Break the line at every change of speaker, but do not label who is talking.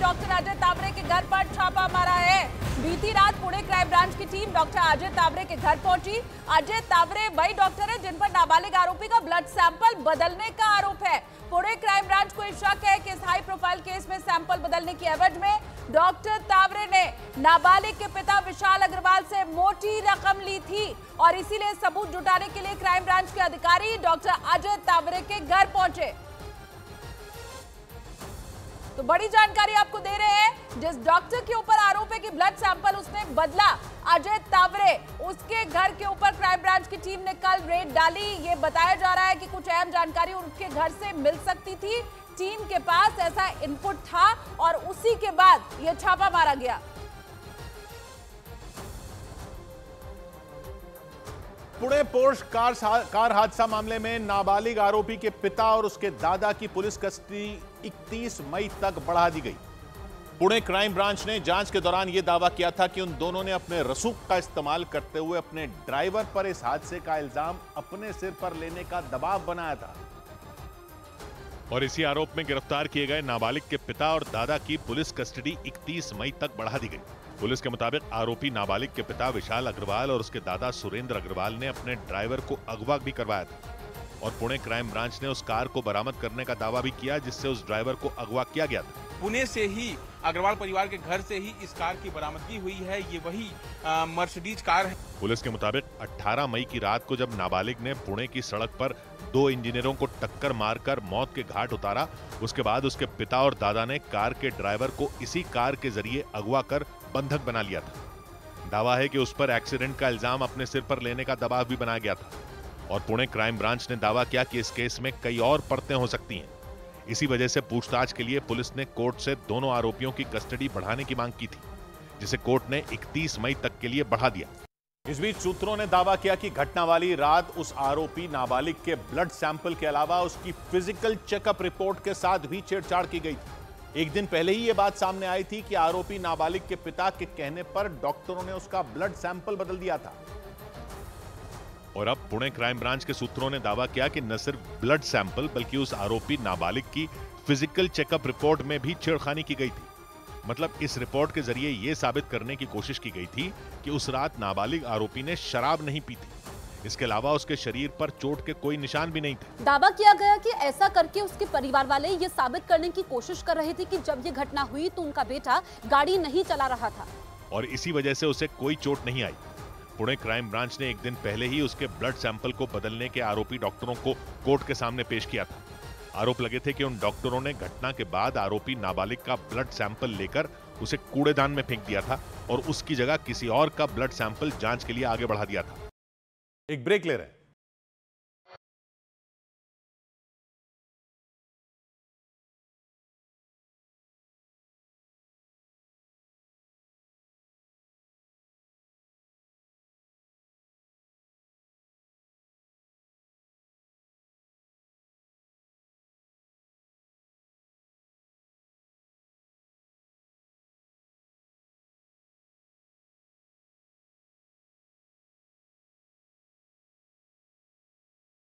Doctor Ajay Taware के घर पर छापा मारा है। बीती रात पुणे क्राइम ब्रांच की टीम डॉक्टर अजय तावरे के घर पहुंची। अजय तावरे वही डॉक्टर है जिन पर नाबालिग आरोपी का ब्लड सैंपल बदलने का आरोप है। पुणे क्राइम ब्रांच को शक है कि इस हाई प्रोफाइल केस में सैंपल बदलने की एवज में डॉक्टर तावरे ने नाबालिग के पिता विशाल अग्रवाल से मोटी रकम ली थी और इसीलिए सबूत जुटाने के लिए क्राइम ब्रांच के अधिकारी डॉक्टर अजय तावरे के घर पहुंचे। तो बड़ी जानकारी आपको दे रहे हैं, जिस डॉक्टर के ऊपर आरोप है कि ब्लड सैंपल उसने बदला, अजय तावरे, उसके घर के ऊपर क्राइम ब्रांच की टीम ने कल रेड डाली। ये बताया जा रहा है कि कुछ अहम जानकारी उनके घर से मिल सकती थी, टीम के पास ऐसा इनपुट था और उसी के बाद यह छापा मारा गया।
पुणे पोर्श कार हादसा मामले में नाबालिग आरोपी के पिता और उसके दादा की पुलिस कस्टडी 31 मई तक बढ़ा दी गई। पुणे क्राइम ब्रांच ने जांच के दौरान यह दावा किया था कि उन दोनों ने अपने रसूख का इस्तेमाल करते हुए अपने ड्राइवर पर इस हादसे का इल्जाम अपने सिर पर लेने का दबाव बनाया था।
और इसी आरोप में गिरफ्तार किए गए नाबालिग के पिता और दादा की पुलिस कस्टडी 31 मई तक बढ़ा दी गई। पुलिस के मुताबिक आरोपी नाबालिग के पिता विशाल अग्रवाल और उसके दादा सुरेंद्र अग्रवाल ने अपने ड्राइवर को अगवा भी करवाया था और पुणे क्राइम ब्रांच ने उस कार को बरामद करने का दावा भी किया जिससे उस ड्राइवर को अगवा किया गया था।
पुणे से ही अग्रवाल परिवार के घर से ही इस कार की बरामदगी हुई है। ये वही मर्सिडीज कार है।
पुलिस के मुताबिक 18 मई की रात को जब नाबालिग ने पुणे की सड़क पर 2 इंजीनियरों को टक्कर मारकर मौत के घाट उतारा, उसके बाद उसके पिता और दादा ने कार के ड्राइवर को इसी कार के जरिए अगवा कर बंधक बना लिया था। दावा है कि उस पर एक्सीडेंट का इल्जाम अपने सिर पर लेने का दबाव भी बनाया गया था और पुणे क्राइम ब्रांच ने दावा किया कि इस केस में कई और परतें हो सकती हैं। इसी वजह से पूछताछ के लिए पुलिस ने कोर्ट से दोनों आरोपियों की कस्टडी बढ़ाने की मांग की थी, जिसे कोर्ट ने 31 मई तक के लिए बढ़ा दिया।
इस बीच सूत्रों ने दावा किया कि घटना वाली रात उस आरोपी नाबालिग के ब्लड सैंपल के अलावा उसकी फिजिकल चेकअप रिपोर्ट के साथ भी छेड़छाड़ की गई थी। एक दिन पहले ही यह बात सामने आई थी कि आरोपी नाबालिग के पिता के कहने पर डॉक्टरों ने उसका ब्लड सैंपल बदल दिया था।
और अब पुणे क्राइम ब्रांच के सूत्रों ने दावा किया कि न सिर्फ ब्लड सैंपल बल्कि उस आरोपी नाबालिग की फिजिकल चेकअप रिपोर्ट में भी छेड़खानी की गई थी। मतलब इस रिपोर्ट के जरिए यह साबित करने की कोशिश की गई थी कि उस रात नाबालिग आरोपी ने शराब नहीं पी थी। इसके अलावा उसके शरीर पर चोट के कोई निशान भी नहीं थे।
दावा किया गया कि ऐसा करके उसके परिवार वाले ये साबित करने की कोशिश कर रहे थे कि जब ये घटना हुई तो उनका बेटा गाड़ी नहीं चला रहा था
और इसी वजह से उसे कोई चोट नहीं आई। पुणे क्राइम ब्रांच ने एक दिन पहले ही उसके ब्लड सैंपल को बदलने के आरोपी डॉक्टरों को कोर्ट के सामने पेश किया था। आरोप लगे थे कि उन डॉक्टरों ने घटना के बाद आरोपी नाबालिग का ब्लड सैंपल लेकर उसे कूड़ेदान में फेंक दिया था और उसकी जगह किसी और का ब्लड सैंपल जांच के लिए आगे बढ़ा दिया था।
एक ब्रेक ले रहे हैं।